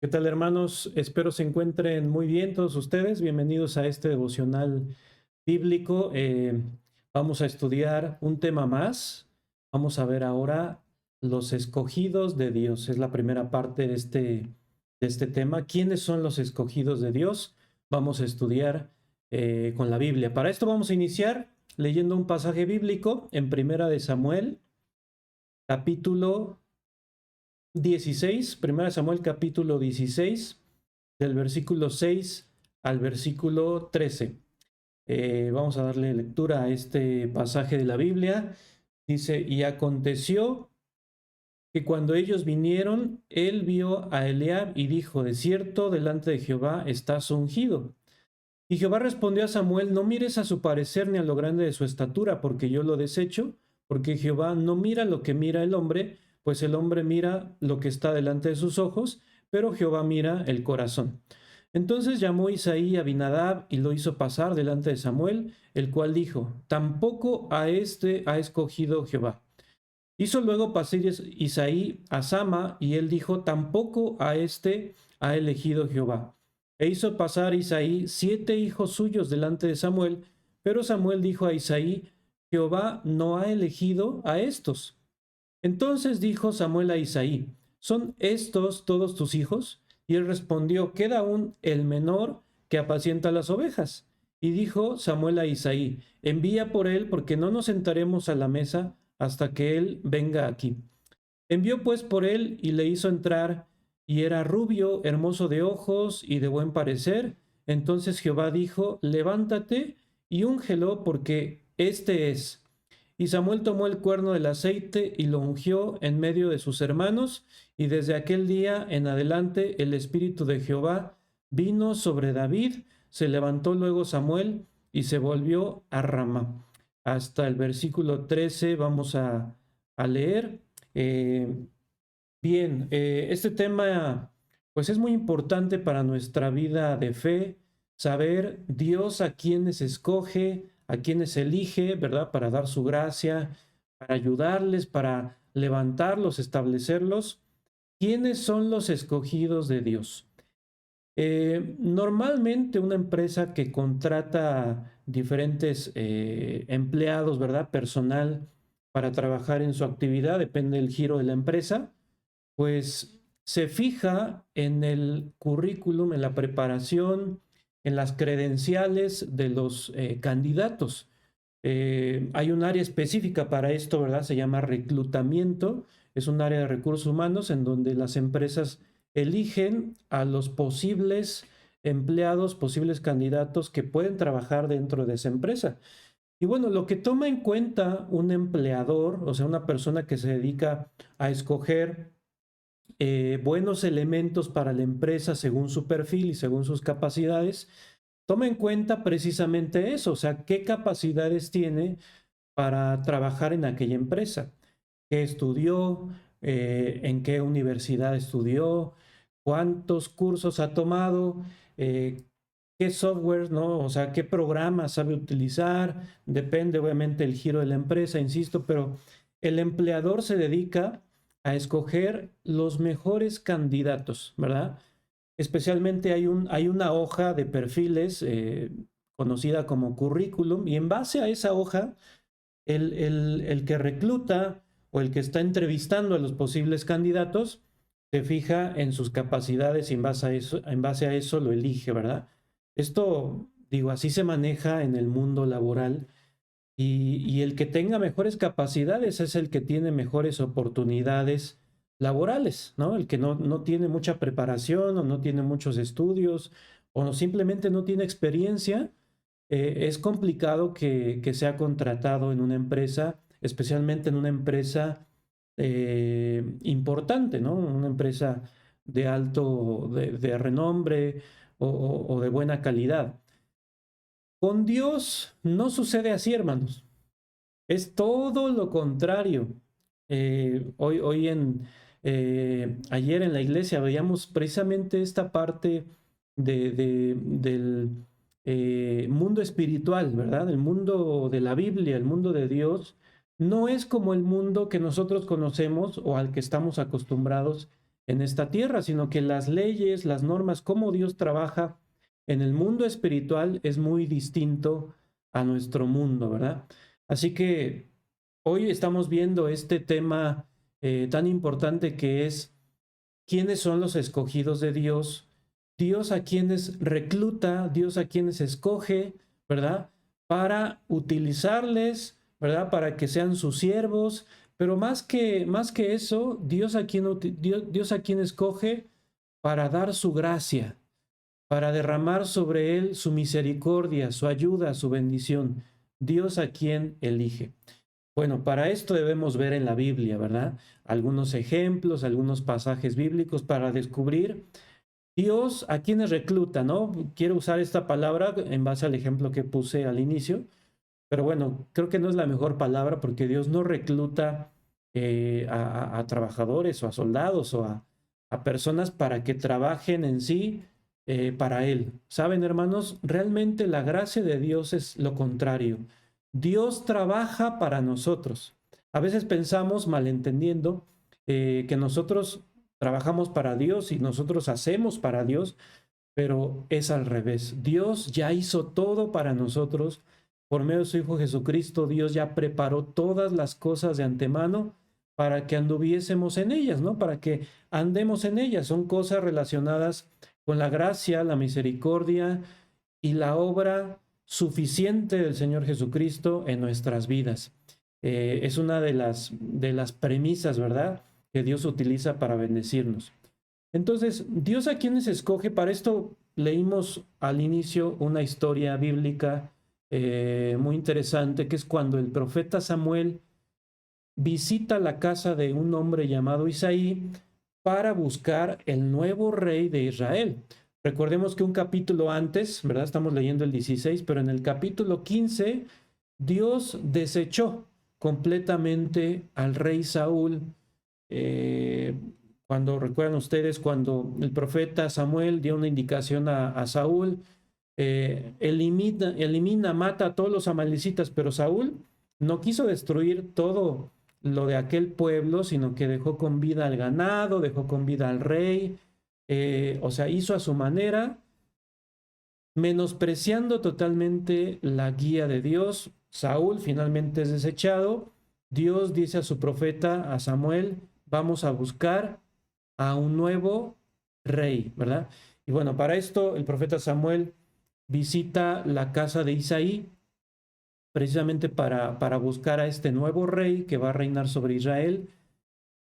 ¿Qué tal, hermanos? Espero se encuentren muy bien todos ustedes. Bienvenidos a este devocional bíblico. Vamos a estudiar un tema más. Vamos a ver ahora los escogidos de Dios. Es la primera parte de este tema. ¿Quiénes son los escogidos de Dios? Vamos a estudiar con la Biblia. Para esto vamos a iniciar leyendo un pasaje bíblico en Primera de Samuel, capítulo 16, Primera Samuel capítulo 16, del versículo 6 al versículo 13. Vamos a darle lectura a este pasaje de la Biblia. Dice, y aconteció que cuando ellos vinieron, él vio a Eliab y dijo, de cierto, delante de Jehová estás ungido. Y Jehová respondió a Samuel, no mires a su parecer ni a lo grande de su estatura, porque yo lo desecho, porque Jehová no mira lo que mira el hombre, pues el hombre mira lo que está delante de sus ojos, pero Jehová mira el corazón. Entonces llamó Isaí a Abinadab y lo hizo pasar delante de Samuel, el cual dijo, tampoco a este ha escogido Jehová. Hizo luego pasar Isaí a Sama, y él dijo, tampoco a este ha elegido Jehová. E hizo pasar Isaí 7 hijos suyos delante de Samuel, pero Samuel dijo a Isaí, Jehová no ha elegido a estos. Entonces dijo Samuel a Isaí, ¿son estos todos tus hijos? Y él respondió, queda aún el menor que apacienta las ovejas. Y dijo Samuel a Isaí, envía por él, porque no nos sentaremos a la mesa hasta que él venga aquí. Envió pues por él y le hizo entrar, y era rubio, hermoso de ojos y de buen parecer. Entonces Jehová dijo, levántate y úngelo, porque este es. Y Samuel tomó el cuerno del aceite y lo ungió en medio de sus hermanos, y desde aquel día en adelante el espíritu de Jehová vino sobre David. Se levantó luego Samuel y se volvió a Ramá. Hasta el versículo 13 vamos a leer. Eh, Bien, este tema pues es muy importante para nuestra vida de fe, saber Dios a quienes escoge, a quienes elige, ¿verdad? Para dar su gracia, para ayudarles, para levantarlos, establecerlos. ¿Quiénes son los escogidos de Dios? Normalmente una empresa que contrata diferentes empleados, ¿verdad? Personal para trabajar en su actividad, depende del giro de la empresa, pues se fija en el currículum, en la preparación, en las credenciales de los candidatos. Hay un área específica para esto, ¿verdad? Se llama reclutamiento. Es un área de recursos humanos en donde las empresas eligen a los posibles empleados, posibles candidatos que pueden trabajar dentro de esa empresa. Y bueno, lo que toma en cuenta un empleador, o sea, una persona que se dedica a escoger buenos elementos para la empresa según su perfil y según sus capacidades, toma en cuenta precisamente eso, o sea, qué capacidades tiene para trabajar en aquella empresa, qué estudió, en qué universidad estudió, cuántos cursos ha tomado, qué software, ¿no? O sea, qué programas sabe utilizar, depende obviamente el giro de la empresa, insisto, pero el empleador se dedica a escoger los mejores candidatos, ¿verdad? Especialmente hay una hoja de perfiles conocida como currículum, y en base a esa hoja, el que recluta o el que está entrevistando a los posibles candidatos se fija en sus capacidades y en base a eso lo elige, ¿verdad? Esto, digo, así se maneja en el mundo laboral, y el que tenga mejores capacidades es el que tiene mejores oportunidades laborales, ¿no? El que no tiene mucha preparación o no tiene muchos estudios o simplemente no tiene experiencia, es complicado que sea contratado en una empresa, especialmente en una empresa importante, ¿no? Una empresa de alto, de renombre o de buena calidad. Con Dios no sucede así, hermanos. Es todo lo contrario. Ayer en la iglesia veíamos precisamente esta parte del mundo espiritual, ¿verdad? El mundo de la Biblia, el mundo de Dios, no es como el mundo que nosotros conocemos o al que estamos acostumbrados en esta tierra, sino que las leyes, las normas, cómo Dios trabaja en el mundo espiritual es muy distinto a nuestro mundo, ¿verdad? Así que hoy estamos viendo este tema tan importante que es quiénes son los escogidos de Dios, Dios a quienes recluta, Dios a quienes escoge, ¿verdad? Para utilizarles, ¿verdad? Para que sean sus siervos, pero más que eso, Dios a quien escoge para dar su gracia, para derramar sobre él su misericordia, su ayuda, su bendición. Dios a quien elige. Bueno, para esto debemos ver en la Biblia, ¿verdad? Algunos ejemplos, algunos pasajes bíblicos para descubrir Dios a quienes recluta, ¿no? Quiero usar esta palabra en base al ejemplo que puse al inicio, pero bueno, creo que no es la mejor palabra porque Dios no recluta a trabajadores o a soldados o a personas para que trabajen en sí para Él. ¿Saben, hermanos? Realmente la gracia de Dios es lo contrario. Dios trabaja para nosotros. A veces pensamos, malentendiendo, que nosotros trabajamos para Dios y nosotros hacemos para Dios, pero es al revés. Dios ya hizo todo para nosotros. Por medio de su Hijo Jesucristo, Dios ya preparó todas las cosas de antemano para que anduviésemos en ellas, ¿no? Para que andemos en ellas. Son cosas relacionadas con la gracia, la misericordia y la obra suficiente del Señor Jesucristo en nuestras vidas. Es una de las premisas, ¿verdad?, que Dios utiliza para bendecirnos. Entonces, Dios a quienes escoge, para esto leímos al inicio una historia bíblica muy interesante, que es cuando el profeta Samuel visita la casa de un hombre llamado Isaí para buscar el nuevo rey de Israel. Recordemos que un capítulo antes, ¿verdad? Estamos leyendo el 16, pero en el capítulo 15, Dios desechó completamente al rey Saúl. Cuando recuerdan ustedes, cuando el profeta Samuel dio una indicación a Saúl, elimina, mata a todos los amalecitas, pero Saúl no quiso destruir todo lo de aquel pueblo, sino que dejó con vida al ganado, dejó con vida al rey, o sea, hizo a su manera, menospreciando totalmente la guía de Dios. Saúl finalmente es desechado. Dios dice a su profeta, a Samuel, vamos a buscar a un nuevo rey, ¿verdad? Y bueno, para esto el profeta Samuel visita la casa de Isaí, precisamente para buscar a este nuevo rey que va a reinar sobre Israel.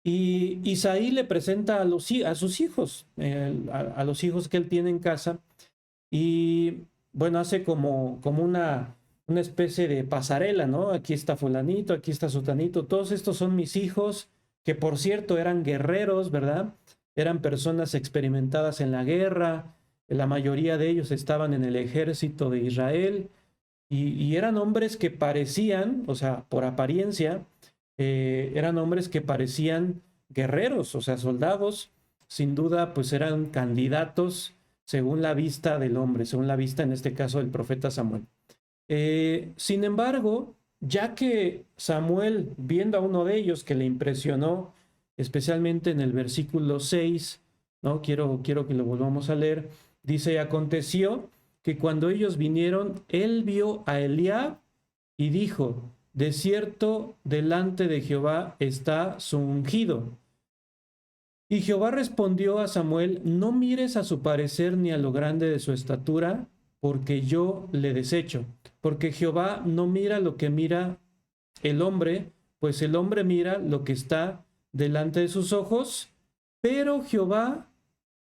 Y Isaí le presenta a sus hijos, a los hijos que él tiene en casa, y bueno, hace como una especie de pasarela, ¿no? Aquí está fulanito, aquí está sotanito, todos estos son mis hijos, que por cierto eran guerreros, ¿verdad? Eran personas experimentadas en la guerra, la mayoría de ellos estaban en el ejército de Israel, y eran hombres que parecían, o sea, por apariencia, eran hombres que parecían guerreros, o sea, soldados. Sin duda, pues eran candidatos según la vista del hombre, según la vista en este caso del profeta Samuel. Sin embargo, ya que Samuel, viendo a uno de ellos que le impresionó, especialmente en el versículo 6, ¿no? Quiero que lo volvamos a leer. Dice, aconteció que cuando ellos vinieron, él vio a Eliab y dijo, de cierto, delante de Jehová está su ungido. Y Jehová respondió a Samuel, no mires a su parecer ni a lo grande de su estatura, porque yo le desecho. Porque Jehová no mira lo que mira el hombre, pues el hombre mira lo que está delante de sus ojos, pero Jehová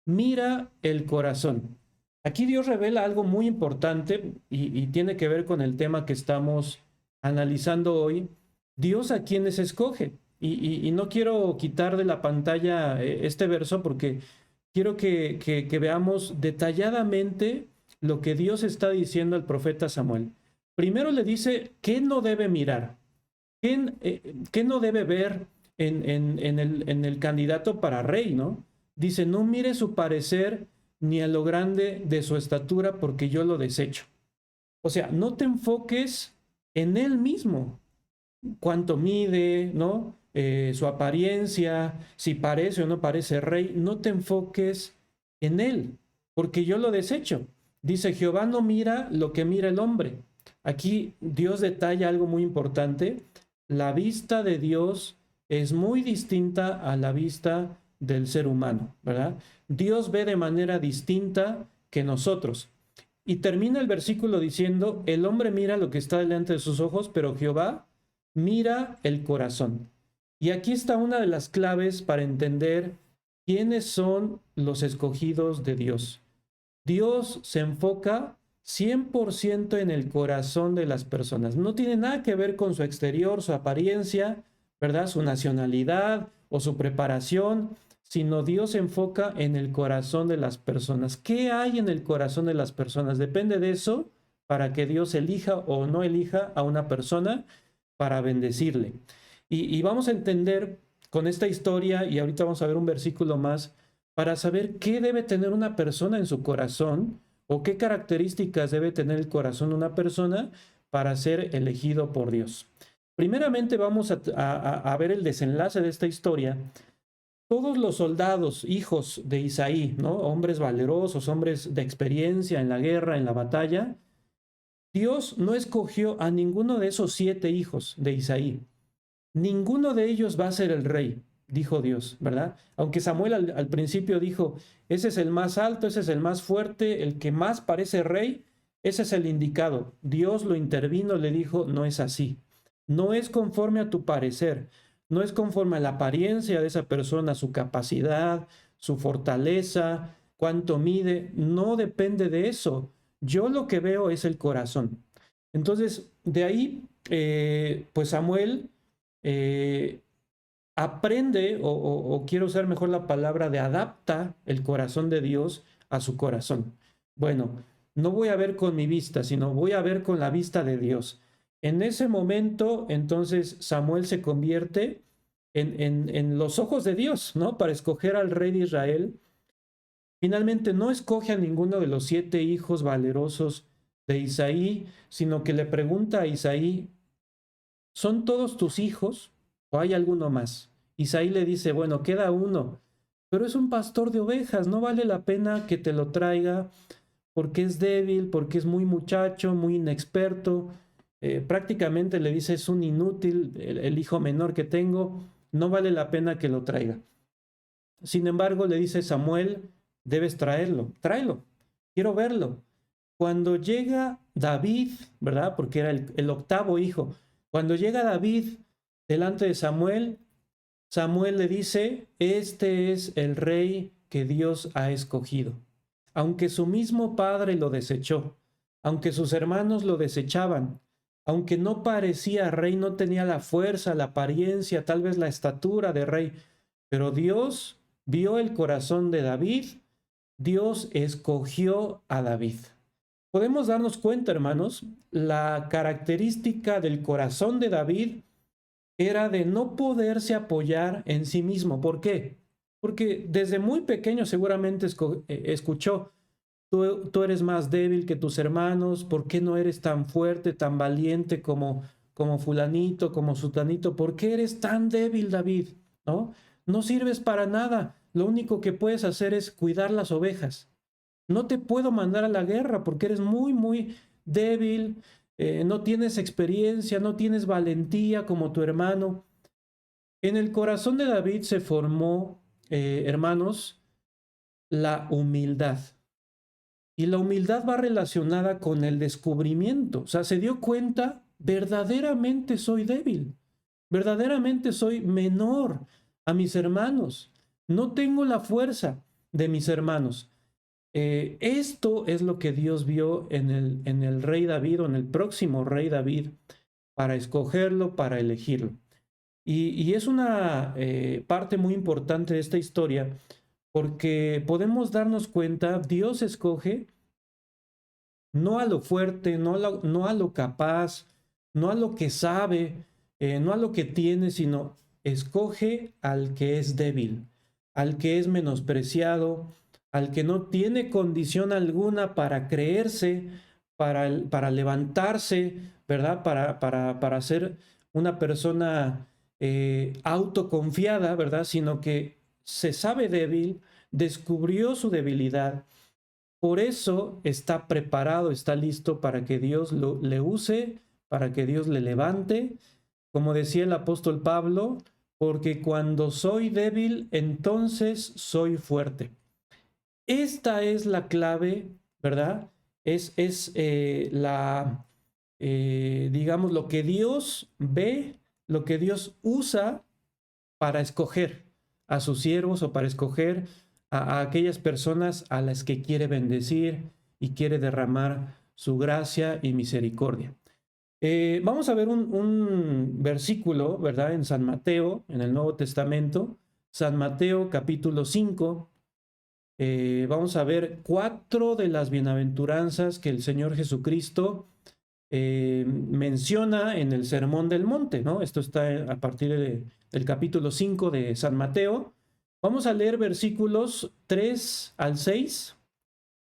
mira el corazón. Aquí Dios revela algo muy importante y tiene que ver con el tema que estamos analizando hoy. Dios a quienes escoge. Y no quiero quitar de la pantalla este verso porque quiero que veamos detalladamente lo que Dios está diciendo al profeta Samuel. Primero le dice qué no debe mirar, qué no debe ver en el candidato para rey, ¿no? Dice, no mire su parecer ni a lo grande de su estatura, porque yo lo desecho. O sea, no te enfoques en él mismo, cuánto mide, ¿no? su apariencia, si parece o no parece rey, no te enfoques en él, porque yo lo desecho. Dice, Jehová no mira lo que mira el hombre. Aquí Dios detalla algo muy importante. La vista de Dios es muy distinta a la vista del ser humano, ¿verdad? Dios ve de manera distinta que nosotros. Y termina el versículo diciendo, el hombre mira lo que está delante de sus ojos, pero Jehová mira el corazón. Y aquí está una de las claves para entender quiénes son los escogidos de Dios. Dios se enfoca 100% en el corazón de las personas. No tiene nada que ver con su exterior, su apariencia, ¿verdad? Su nacionalidad o su preparación, sino Dios se enfoca en el corazón de las personas. ¿Qué hay en el corazón de las personas? Depende de eso para que Dios elija o no elija a una persona para bendecirle. Y vamos a entender con esta historia, y ahorita vamos a ver un versículo más, para saber qué debe tener una persona en su corazón o qué características debe tener el corazón de una persona para ser elegido por Dios. Primeramente vamos a ver el desenlace de esta historia. Todos los soldados, hijos de Isaí, ¿no? Hombres valerosos, hombres de experiencia en la guerra, en la batalla, Dios no escogió a ninguno de esos 7 hijos de Isaí. Ninguno de ellos va a ser el rey, dijo Dios, ¿verdad? Aunque Samuel al principio dijo, ese es el más alto, ese es el más fuerte, el que más parece rey, ese es el indicado. Dios lo intervino, le dijo, no es así. No es conforme a tu parecer, no es conforme a la apariencia de esa persona, su capacidad, su fortaleza, cuánto mide, no depende de eso. Yo lo que veo es el corazón. Entonces, de ahí, pues Samuel eh, aprende, o quiero usar mejor la palabra de adapta el corazón de Dios a su corazón. Bueno, no voy a ver con mi vista, sino voy a ver con la vista de Dios. En ese momento, entonces, Samuel se convierte en los ojos de Dios, ¿no? Para escoger al rey de Israel. Finalmente, no escoge a ninguno de los 7 hijos valerosos de Isaí, sino que le pregunta a Isaí, ¿son todos tus hijos o hay alguno más? Isaí le dice, bueno, queda uno, pero es un pastor de ovejas, no vale la pena que te lo traiga porque es débil, porque es muy muchacho, muy inexperto. Prácticamente le dice, es un inútil, el hijo menor que tengo, no vale la pena que lo traiga. Sin embargo, le dice Samuel, debes traerlo, tráelo, quiero verlo. Cuando llega David, ¿verdad? Porque era el octavo hijo. Cuando llega David delante de Samuel, Samuel le dice, este es el rey que Dios ha escogido. Aunque su mismo padre lo desechó, aunque sus hermanos lo desechaban, aunque no parecía rey, no tenía la fuerza, la apariencia, tal vez la estatura de rey, pero Dios vio el corazón de David, Dios escogió a David. Podemos darnos cuenta, hermanos, la característica del corazón de David era de no poderse apoyar en sí mismo. ¿Por qué? Porque desde muy pequeño seguramente escuchó, tú eres más débil que tus hermanos, ¿por qué no eres tan fuerte, tan valiente como fulanito, como sutanito? ¿Por qué eres tan débil, David? ¿No? No sirves para nada. Lo único que puedes hacer es cuidar las ovejas. No te puedo mandar a la guerra porque eres muy, muy débil, no tienes experiencia, no tienes valentía como tu hermano. En el corazón de David se formó, hermanos, la humildad. Y la humildad va relacionada con el descubrimiento. O sea, se dio cuenta, verdaderamente soy débil, verdaderamente soy menor a mis hermanos. No tengo la fuerza de mis hermanos. Esto es lo que Dios vio en el rey David o en el próximo rey David para escogerlo, para elegirlo. Y es una parte muy importante de esta historia porque podemos darnos cuenta, Dios escoge no a lo fuerte, no a lo capaz, no a lo que sabe, no a lo que tiene, sino escoge al que es débil, al que es menospreciado, al que no tiene condición alguna para creerse, para levantarse, ¿verdad? Para ser una persona autoconfiada, ¿verdad? Sino que se sabe débil, descubrió su debilidad. Por eso está preparado, está listo para que Dios le use, para que Dios le levante. Como decía el apóstol Pablo, porque cuando soy débil, entonces soy fuerte. Esta es la clave, ¿verdad? Digamos, lo que Dios ve, lo que Dios usa para escoger a sus siervos o para escoger a aquellas personas a las que quiere bendecir y quiere derramar su gracia y misericordia. Vamos a ver un versículo, ¿verdad? En San Mateo, en el Nuevo Testamento, San Mateo capítulo 5. Vamos a ver 4 de las bienaventuranzas que el Señor Jesucristo menciona en el Sermón del Monte, ¿no? Esto está a partir del capítulo 5 de San Mateo. Vamos a leer versículos 3 al 6.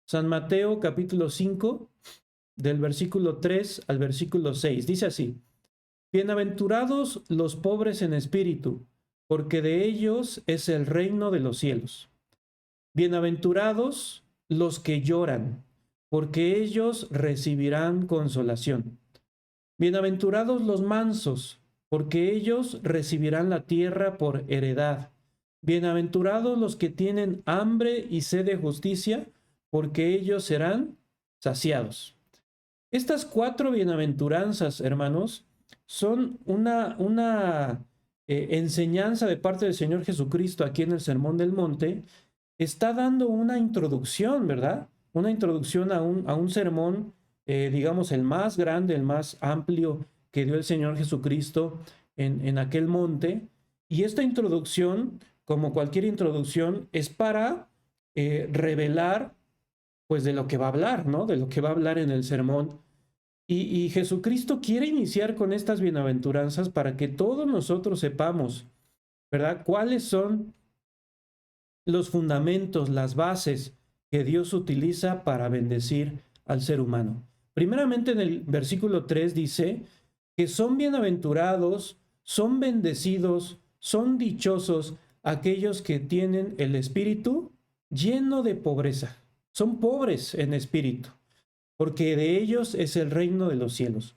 San Mateo capítulo 5, del versículo 3 al versículo 6. Dice así: Bienaventurados los pobres en espíritu, porque de ellos es el reino de los cielos. Bienaventurados los que lloran, porque ellos recibirán consolación. Bienaventurados los mansos, porque ellos recibirán la tierra por heredad. Bienaventurados los que tienen hambre y sed de justicia, porque ellos serán saciados. Estas 4 bienaventuranzas, hermanos, son una enseñanza de parte del Señor Jesucristo aquí en el Sermón del Monte. Está dando una introducción, ¿verdad? Una introducción a un sermón, digamos, el más grande, el más amplio que dio el Señor Jesucristo en aquel monte. Y esta introducción, como cualquier introducción, es para revelar, pues, de lo que va a hablar, ¿no? De lo que va a hablar en el sermón. Y Jesucristo quiere iniciar con estas bienaventuranzas para que todos nosotros sepamos, ¿verdad? ¿Cuáles son los fundamentos, las bases que Dios utiliza para bendecir al ser humano? Primeramente, en el versículo 3 dice que son bienaventurados, son bendecidos, son dichosos aquellos que tienen el espíritu lleno de pobreza. Son pobres en espíritu, porque de ellos es el reino de los cielos.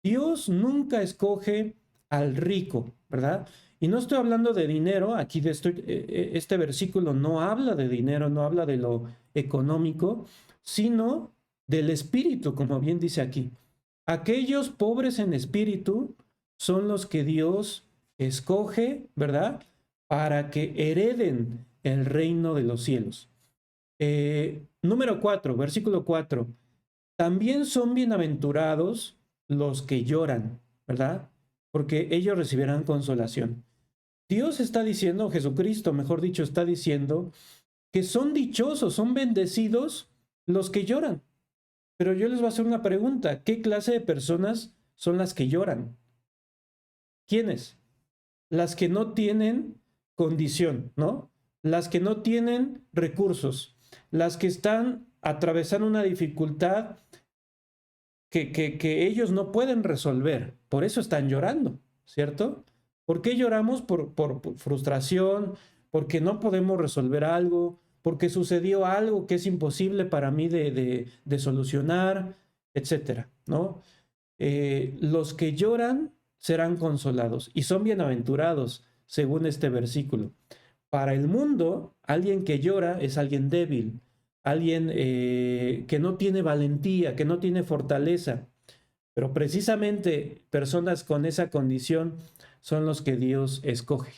Dios nunca escoge al rico, ¿verdad? Y no estoy hablando de dinero, aquí este versículo no habla de dinero, no habla de lo económico, sino del espíritu, como bien dice aquí. Aquellos pobres en espíritu son los que Dios escoge, ¿verdad? Para que hereden el reino de los cielos. Número 4, versículo 4. También son bienaventurados los que lloran, ¿verdad? Porque ellos recibirán consolación. Dios está diciendo, Jesucristo, mejor dicho, está diciendo que son dichosos, son bendecidos los que lloran. Pero yo les voy a hacer una pregunta. ¿Qué clase de personas son las que lloran? ¿Quiénes? Las que no tienen condición, ¿no? Las que no tienen recursos, las que están atravesando una dificultad que ellos no pueden resolver. Por eso están llorando, ¿cierto? ¿Por qué lloramos? Por frustración, porque no podemos resolver algo, porque sucedió algo que es imposible para mí de solucionar, etcétera, ¿no? Los que lloran serán consolados y son bienaventurados, según este versículo. Para el mundo, alguien que llora es alguien débil, alguien que no tiene valentía, que no tiene fortaleza. Pero precisamente personas con esa condición son los que Dios escoge,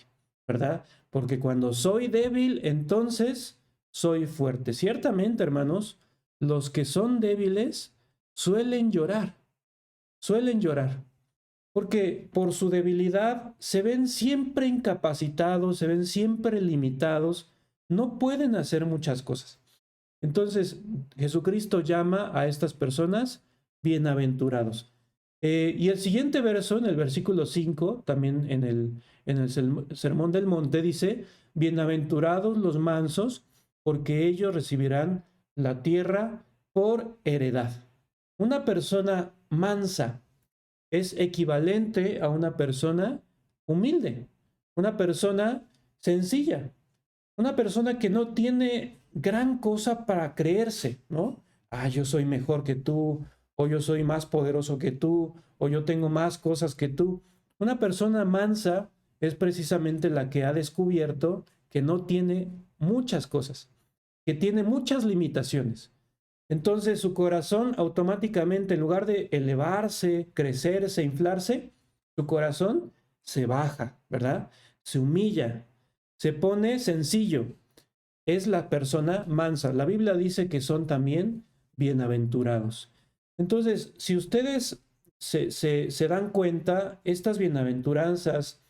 ¿verdad? Porque cuando soy débil, entonces soy fuerte. Ciertamente, hermanos, los que son débiles suelen llorar, porque por su debilidad se ven siempre incapacitados, se ven siempre limitados, no pueden hacer muchas cosas. Entonces, Jesucristo llama a estas personas bienaventurados. Y el siguiente verso, en el versículo 5, también en el Sermón del Monte, dice: bienaventurados los mansos, porque ellos recibirán la tierra por heredad. Una persona mansa es equivalente a una persona humilde, una persona sencilla, una persona que no tiene gran cosa para creerse, ¿no? Ah, yo soy mejor que tú, o yo soy más poderoso que tú, o yo tengo más cosas que tú. Una persona mansa es precisamente la que ha descubierto que no tiene muchas cosas, que tiene muchas limitaciones. Entonces su corazón automáticamente, en lugar de elevarse, crecerse, inflarse, su corazón se baja, ¿verdad? Se humilla, se pone sencillo. Es la persona mansa. La Biblia dice que son también bienaventurados. Entonces, si ustedes se dan cuenta, estas bienaventuranzas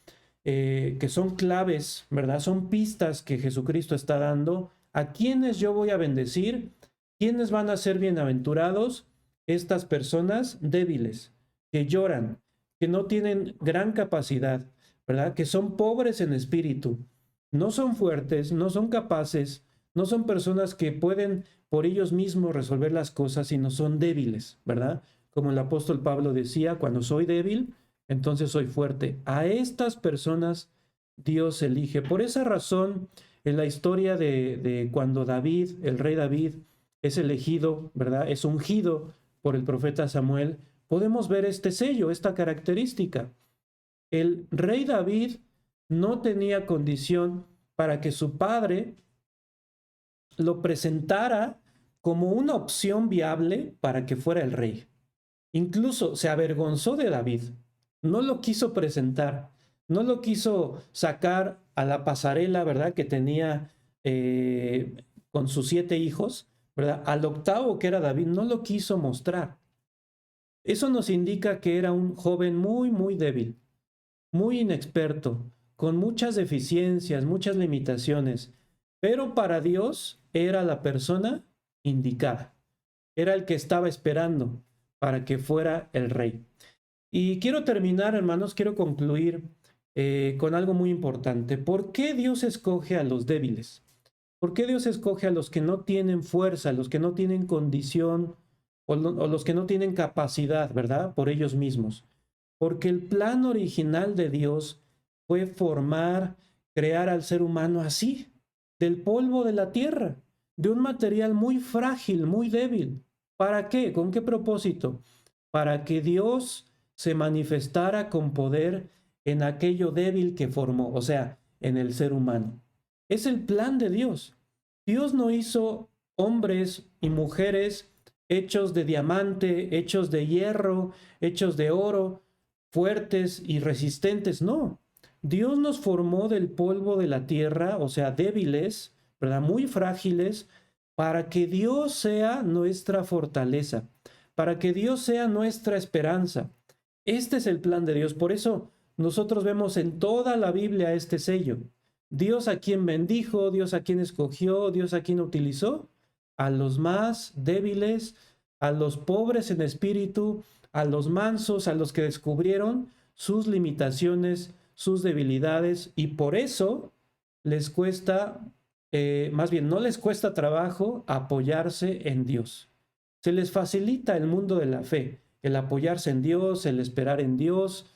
que son claves, ¿verdad? Son pistas que Jesucristo está dando. ¿A quienes yo voy a bendecir? ¿Quiénes van a ser bienaventurados? Estas personas débiles, que lloran, que no tienen gran capacidad, ¿verdad? Que son pobres en espíritu, no son fuertes, no son capaces, no son personas que pueden por ellos mismos resolver las cosas, sino son débiles, ¿verdad? Como el apóstol Pablo decía, cuando soy débil, entonces soy fuerte. A estas personas Dios elige. Por esa razón, en la historia de cuando David, el rey David, es elegido, ¿verdad? Es ungido por el profeta Samuel, podemos ver este sello, esta característica. El rey David no tenía condición para que su padre lo presentara como una opción viable para que fuera el rey. Incluso se avergonzó de David, no lo quiso presentar, no lo quiso sacar a la pasarela, ¿verdad? Que tenía con sus 7 hijos, ¿verdad? Al octavo que era David, no lo quiso mostrar. Eso nos indica que era un joven muy, muy débil, muy inexperto, con muchas deficiencias, muchas limitaciones, pero para Dios era la persona indicada, era el que estaba esperando para que fuera el rey. Y quiero terminar, hermanos, quiero concluir con algo muy importante. ¿Por qué Dios escoge a los débiles? ¿Por qué Dios escoge a los que no tienen fuerza, a los que no tienen condición o los que no tienen capacidad, ¿verdad? Por ellos mismos. Porque el plan original de Dios fue formar, crear al ser humano así, del polvo de la tierra, de un material muy frágil, muy débil. ¿Para qué? ¿Con qué propósito? Para que Dios se manifestara con poder en aquello débil que formó, o sea, en el ser humano. Es el plan de Dios. Dios no hizo hombres y mujeres hechos de diamante, hechos de hierro, hechos de oro, fuertes y resistentes. No, Dios nos formó del polvo de la tierra, o sea, débiles, ¿verdad? Muy frágiles, para que Dios sea nuestra fortaleza, para que Dios sea nuestra esperanza. Este es el plan de Dios. Por eso nosotros vemos en toda la Biblia este sello. Dios a quien bendijo, Dios a quien escogió, Dios a quien utilizó, a los más débiles, a los pobres en espíritu, a los mansos, a los que descubrieron sus limitaciones, sus debilidades, y por eso les cuesta, más bien no les cuesta trabajo apoyarse en Dios. Se les facilita el mundo de la fe, el apoyarse en Dios, el esperar en Dios,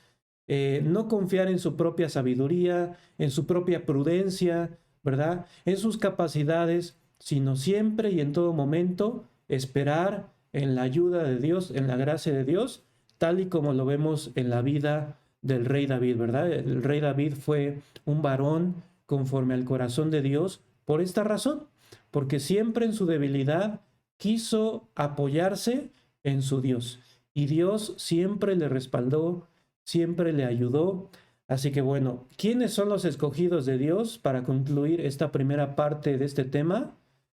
no confiar en su propia sabiduría, en su propia prudencia, ¿verdad? En sus capacidades, sino siempre y en todo momento esperar en la ayuda de Dios, en la gracia de Dios, tal y como lo vemos en la vida del rey David, ¿verdad? El rey David fue un varón conforme al corazón de Dios por esta razón, porque siempre en su debilidad quiso apoyarse en su Dios y Dios siempre le respaldó, siempre le ayudó. Así que bueno, ¿quiénes son los escogidos de Dios para concluir esta primera parte de este tema?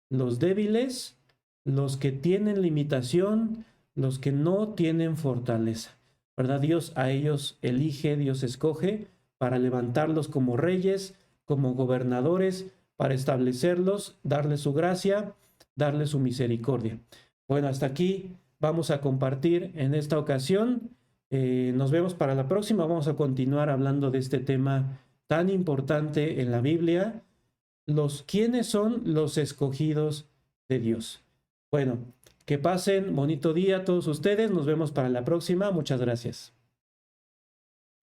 Los débiles, los que tienen limitación, los que no tienen fortaleza, ¿verdad? Dios a ellos elige, Dios escoge para levantarlos como reyes, como gobernadores, para establecerlos, darles su gracia, darles su misericordia. Bueno, hasta aquí vamos a compartir en esta ocasión. Nos vemos para la próxima. Vamos a continuar hablando de este tema tan importante en la Biblia. ¿Quiénes son los escogidos de Dios? Bueno, que pasen bonito día a todos ustedes. Nos vemos para la próxima. Muchas gracias.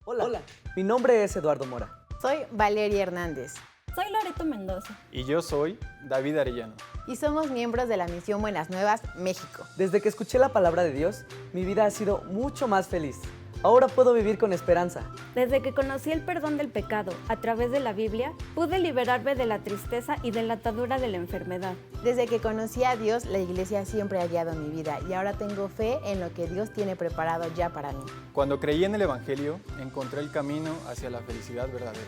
Hola, mi nombre es Eduardo Mora. Soy Valeria Hernández Soy Loreto Mendoza. Y yo soy David Arellano. y somos miembros de la Misión Buenas Nuevas, México. Desde que escuché la palabra de Dios, mi vida ha sido mucho más feliz. Ahora puedo vivir con esperanza. Desde que conocí el perdón del pecado a través de la Biblia, pude liberarme de la tristeza y de la atadura de la enfermedad. Desde que conocí a Dios, la iglesia siempre ha guiado mi vida y ahora tengo fe en lo que Dios tiene preparado ya para mí. Cuando creí en el Evangelio, encontré el camino hacia la felicidad verdadera.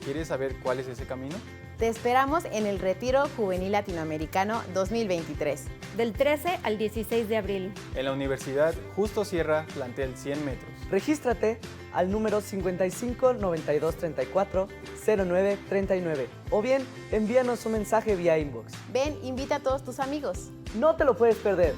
¿Quieres saber cuál es ese camino? Te esperamos en el Retiro Juvenil Latinoamericano 2023. Del 13 al 16 de abril. En la Universidad Justo Sierra, plantel 100 metros. Regístrate al número 55 92 34 09 39 o bien envíanos un mensaje vía inbox. Ven, invita a todos tus amigos. No te lo puedes perder.